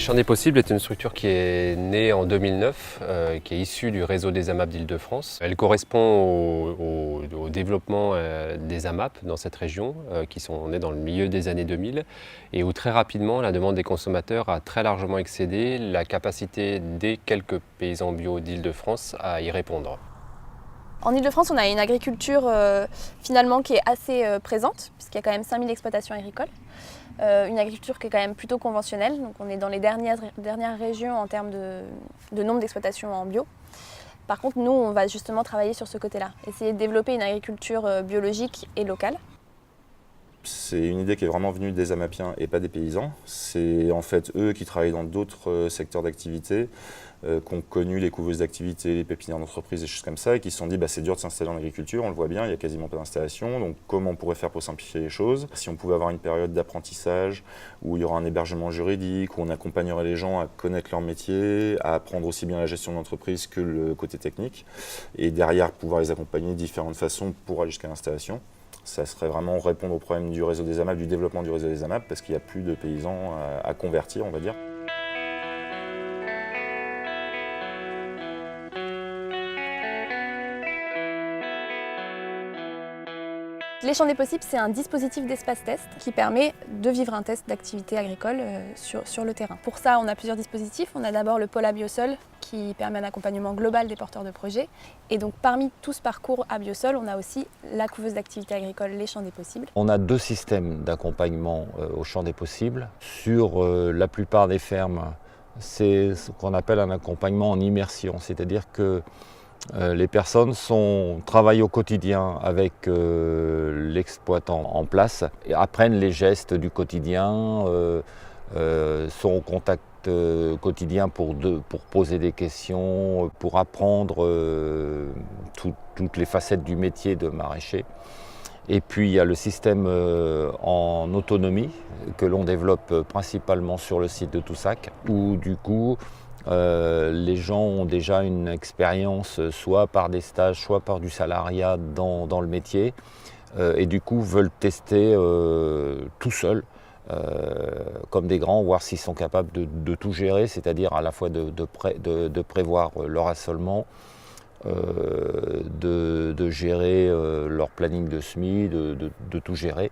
Champs des possibles est une structure qui est née en 2009, qui est issue du réseau des AMAP d'Île-de-France. Elle correspond au développement des AMAP dans cette région, qui sont nés dans le milieu des années 2000, et où très rapidement la demande des consommateurs a très largement excédé la capacité des quelques paysans bio d'Île-de-France à y répondre. En Île-de-France, on a une agriculture finalement qui est assez présente, puisqu'il y a quand même 5000 exploitations agricoles. Une agriculture qui est quand même plutôt conventionnelle, donc on est dans les dernières régions en termes de nombre d'exploitations en bio. Par contre, nous, on va justement travailler sur ce côté-là, essayer de développer une agriculture biologique et locale. C'est une idée qui est vraiment venue des AMAPiens et pas des paysans. C'est en fait eux qui travaillent dans d'autres secteurs d'activité, qui ont connu les couveuses d'activité, les pépinières d'entreprise, des choses comme ça, et qui se sont dit c'est dur de s'installer en agriculture, on le voit bien, il n'y a quasiment pas d'installation, donc comment on pourrait faire pour simplifier les choses? Si on pouvait avoir une période d'apprentissage où il y aura un hébergement juridique, où on accompagnerait les gens à connaître leur métier, à apprendre aussi bien la gestion de l'entreprise que le côté technique, et derrière pouvoir les accompagner de différentes façons pour aller jusqu'à l'installation. Ça serait vraiment répondre au problème du réseau des AMAP, du développement du réseau des AMAP, parce qu'il n'y a plus de paysans à convertir, on va dire. Les Champs des possibles, c'est un dispositif d'espace test qui permet de vivre un test d'activité agricole sur le terrain. Pour ça, on a plusieurs dispositifs. On a d'abord le pôle Abiosol qui permet un accompagnement global des porteurs de projets. Et donc parmi tout ce parcours Abiosol, on a aussi la couveuse d'activité agricole Les Champs des possibles. On a deux systèmes d'accompagnement aux Champs des possibles. Sur la plupart des fermes, c'est ce qu'on appelle un accompagnement en immersion, c'est-à-dire que les personnes travaillent au quotidien avec l'exploitant en place, et apprennent les gestes du quotidien, sont au contact quotidien pour poser des questions, pour apprendre toutes les facettes du métier de maraîcher. Et puis il y a le système en autonomie que l'on développe principalement sur le site de Toussac, où du coup les gens ont déjà une expérience soit par des stages, soit par du salariat dans le métier, et du coup veulent tester tout seuls, comme des grands, voir s'ils sont capables de tout gérer, c'est-à-dire à la fois de prévoir leur assolement, de gérer leur planning de semis, de tout gérer.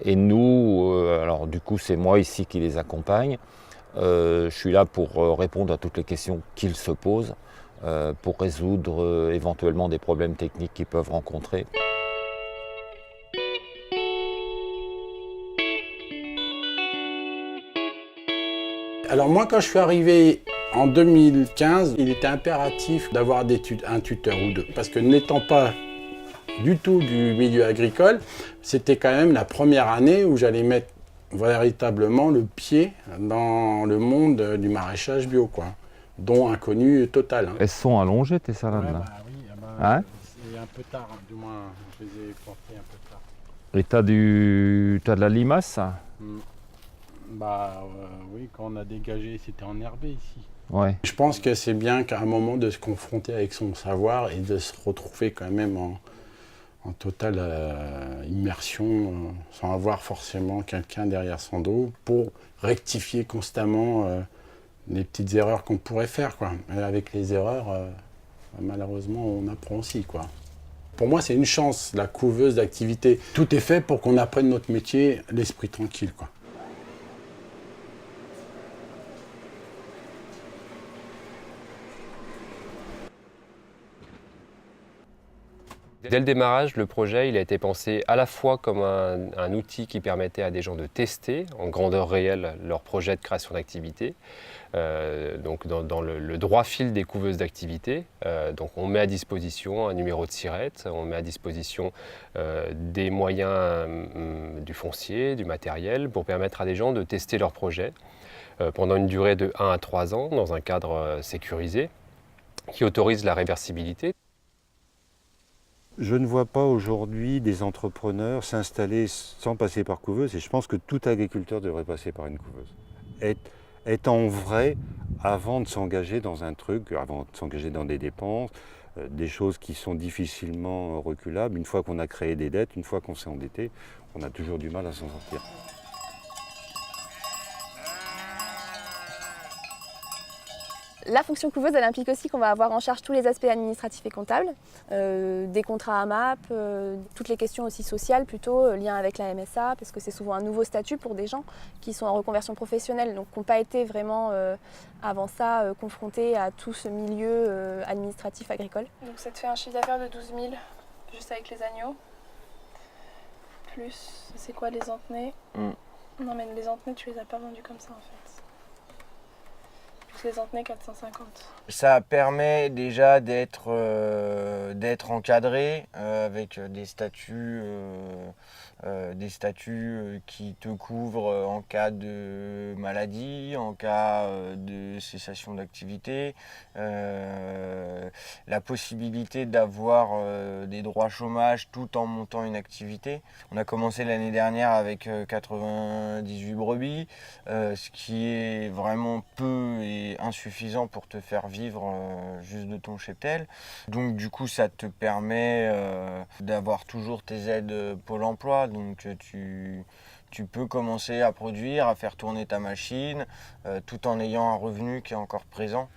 Et nous, alors du coup c'est moi ici qui les accompagne. Je suis là pour répondre à toutes les questions qu'ils se posent, pour résoudre éventuellement des problèmes techniques qu'ils peuvent rencontrer. Alors moi, quand je suis arrivé en 2015, il était impératif d'avoir un tuteur ou deux. Parce que n'étant pas du tout du milieu agricole, c'était quand même la première année où j'allais mettre véritablement le pied dans le monde du maraîchage bio, quoi, dont inconnu total. Elles sont allongées tes salades là? Hein? C'est un peu tard, du moins je les ai portées un peu tard. Et t'as de la limace? Oui, quand on a dégagé, c'était enherbé ici. Ouais. Je pense que c'est bien qu'à un moment de se confronter avec son savoir et de se retrouver quand même en totale immersion, sans avoir forcément quelqu'un derrière son dos pour rectifier constamment les petites erreurs qu'on pourrait faire, quoi. Et avec les erreurs, malheureusement, on apprend aussi, quoi. Pour moi, c'est une chance, la couveuse d'activité. Tout est fait pour qu'on apprenne notre métier, l'esprit tranquille, quoi. Dès le démarrage, le projet il a été pensé à la fois comme un outil qui permettait à des gens de tester en grandeur réelle leur projet de création d'activité, donc dans le droit fil des couveuses d'activité. Donc on met à disposition un numéro de SIRET, on met à disposition des moyens du foncier, du matériel, pour permettre à des gens de tester leur projet pendant une durée de 1 à 3 ans dans un cadre sécurisé qui autorise la réversibilité. Je ne vois pas aujourd'hui des entrepreneurs s'installer sans passer par couveuse, et je pense que tout agriculteur devrait passer par une couveuse. Étant vrai avant de s'engager dans un truc, avant de s'engager dans des dépenses, des choses qui sont difficilement reculables. Une fois qu'on a créé des dettes, une fois qu'on s'est endetté, on a toujours du mal à s'en sortir. La fonction couveuse, elle implique aussi qu'on va avoir en charge tous les aspects administratifs et comptables, des contrats AMAP, toutes les questions aussi sociales plutôt, liées avec la MSA, parce que c'est souvent un nouveau statut pour des gens qui sont en reconversion professionnelle, donc qui n'ont pas été vraiment avant ça confrontés à tout ce milieu administratif agricole. Donc ça te fait un chiffre d'affaires de 12 000, juste avec les agneaux, plus, c'est quoi les antenets? Non mais les antenets, tu les as pas vendus comme ça en fait. Les antenets 450. Ça permet déjà d'être encadré avec des statuts qui te couvrent en cas de maladie, en cas de cessation d'activité, la possibilité d'avoir des droits chômage tout en montant une activité. On a commencé l'année dernière avec 98 brebis, ce qui est vraiment peu et insuffisant pour te faire vivre juste de ton cheptel. Donc du coup ça te permet d'avoir toujours tes aides Pôle emploi, donc tu peux commencer à produire, à faire tourner ta machine tout en ayant un revenu qui est encore présent.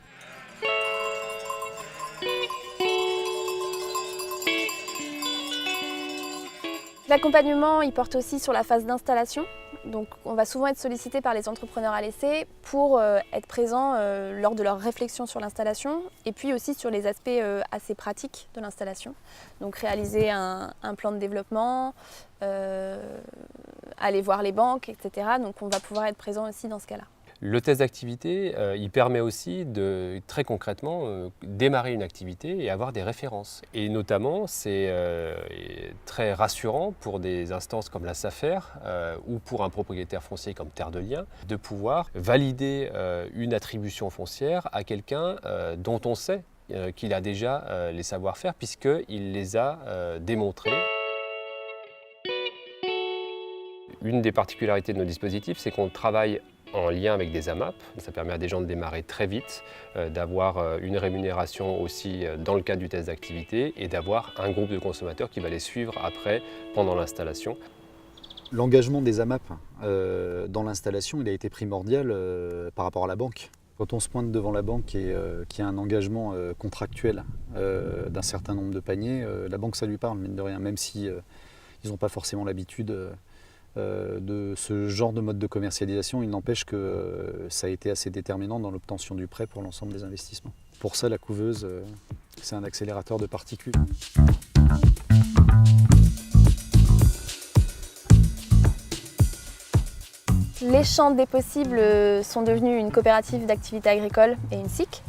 L'accompagnement, il porte aussi sur la phase d'installation. Donc on va souvent être sollicité par les entrepreneurs à l'essai pour être présent lors de leur réflexion sur l'installation et puis aussi sur les aspects assez pratiques de l'installation. Donc réaliser un plan de développement, aller voir les banques, etc. Donc on va pouvoir être présent aussi dans ce cas-là. Le test d'activité, il permet aussi de, très concrètement, démarrer une activité et avoir des références. Et notamment, c'est très rassurant pour des instances comme la SAFER ou pour un propriétaire foncier comme Terre de Liens, de pouvoir valider une attribution foncière à quelqu'un dont on sait qu'il a déjà les savoir-faire puisqu'il les a démontrés. Une des particularités de nos dispositifs, c'est qu'on travaille en lien avec des AMAP. Ça permet à des gens de démarrer très vite, d'avoir une rémunération aussi dans le cadre du test d'activité et d'avoir un groupe de consommateurs qui va les suivre après, pendant l'installation. L'engagement des AMAP dans l'installation, il a été primordial par rapport à la banque. Quand on se pointe devant la banque et qu'il y a un engagement contractuel d'un certain nombre de paniers, la banque ça lui parle, mine de rien, même si ils n'ont pas forcément l'habitude de ce genre de mode de commercialisation, il n'empêche que ça a été assez déterminant dans l'obtention du prêt pour l'ensemble des investissements. Pour ça, la couveuse, c'est un accélérateur de particules. Les champs des possibles sont devenus une coopérative d'activité agricole et une SIC.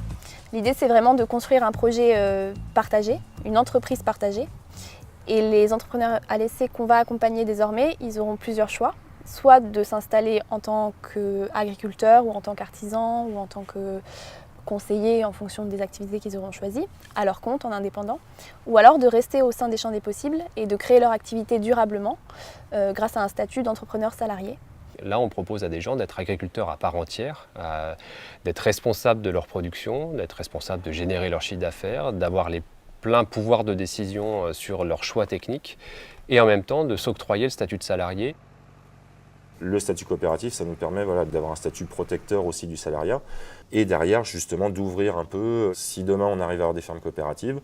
L'idée, c'est vraiment de construire un projet partagé, une entreprise partagée. Et les entrepreneurs à l'essai qu'on va accompagner désormais, ils auront plusieurs choix. Soit de s'installer en tant qu'agriculteur ou en tant qu'artisan ou en tant que conseiller en fonction des activités qu'ils auront choisies, à leur compte, en indépendant. Ou alors de rester au sein des champs des possibles et de créer leur activité durablement grâce à un statut d'entrepreneur salarié. Là, on propose à des gens d'être agriculteurs à part entière, d'être responsables de leur production, d'être responsables de générer leur chiffre d'affaires, d'avoir les plein pouvoir de décision sur leurs choix techniques et en même temps de s'octroyer le statut de salarié. Le statut coopératif, ça nous permet d'avoir un statut protecteur aussi du salariat et derrière justement d'ouvrir un peu, si demain on arrive à avoir des fermes coopératives,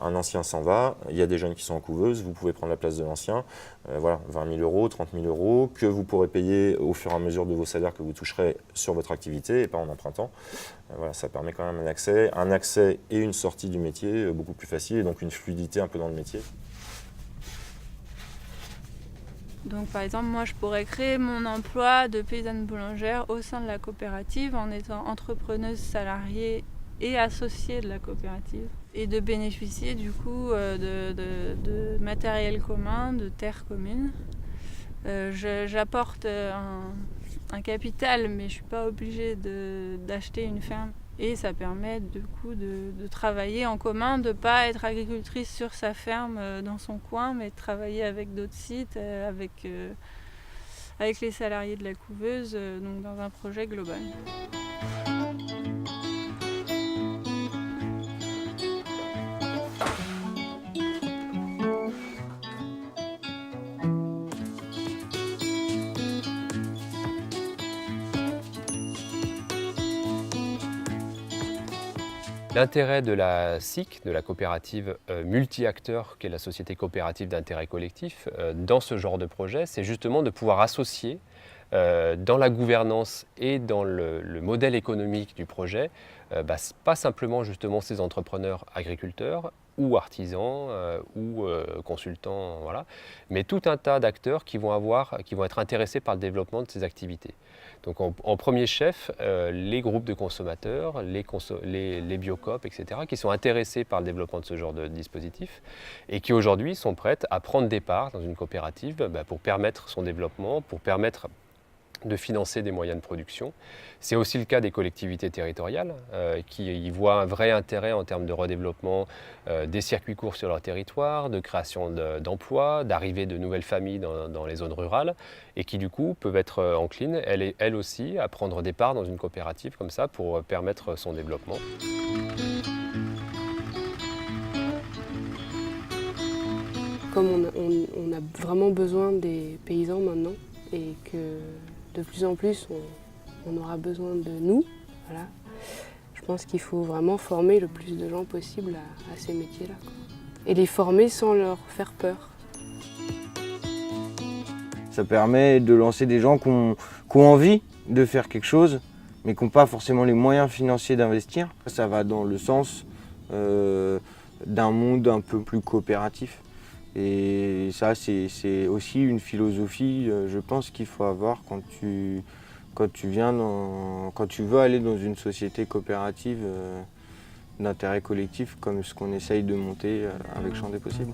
un ancien s'en va, il y a des jeunes qui sont en couveuse, vous pouvez prendre la place de l'ancien, 20 000 €, 30 000 € que vous pourrez payer au fur et à mesure de vos salaires que vous toucherez sur votre activité et pas en empruntant. Ça permet quand même un accès et une sortie du métier beaucoup plus facile et donc une fluidité un peu dans le métier. Donc par exemple, moi je pourrais créer mon emploi de paysanne boulangère au sein de la coopérative en étant entrepreneuse salariée et associée de la coopérative et de bénéficier du coup de matériel commun, de terres communes. J'apporte un capital mais je ne suis pas obligée d'acheter une ferme. Et ça permet du coup de travailler en commun, de ne pas être agricultrice sur sa ferme dans son coin, mais de travailler avec d'autres sites, avec les salariés de la couveuse, donc dans un projet global. L'intérêt de la SIC, de la coopérative multi-acteurs, qui est la société coopérative d'intérêt collectif, dans ce genre de projet, c'est justement de pouvoir associer dans la gouvernance et dans le modèle économique du projet, pas simplement justement ces entrepreneurs agriculteurs ou artisans ou consultants, voilà, mais tout un tas d'acteurs qui vont être intéressés par le développement de ces activités. Donc en premier chef, les groupes de consommateurs, les biocoop, etc., qui sont intéressés par le développement de ce genre de dispositif et qui aujourd'hui sont prêtes à prendre des parts dans une coopérative pour permettre son développement, pour permettre de financer des moyens de production. C'est aussi le cas des collectivités territoriales qui y voient un vrai intérêt en termes de redéveloppement des circuits courts sur leur territoire, de création d'emplois, d'arrivée de nouvelles familles dans les zones rurales et qui du coup peuvent être enclines, elles aussi, à prendre des parts dans une coopérative comme ça pour permettre son développement. Comme on a vraiment besoin des paysans maintenant et que de plus en plus on aura besoin de nous, voilà. Je pense qu'il faut vraiment former le plus de gens possible à ces métiers-là. Et les former sans leur faire peur. Ça permet de lancer des gens qui ont envie de faire quelque chose, mais qui n'ont pas forcément les moyens financiers d'investir. Ça va dans le sens d'un monde un peu plus coopératif. Et ça, c'est aussi une philosophie, je pense, qu'il faut avoir quand tu veux aller dans une société coopérative d'intérêt collectif, comme ce qu'on essaye de monter avec Champ des Possibles.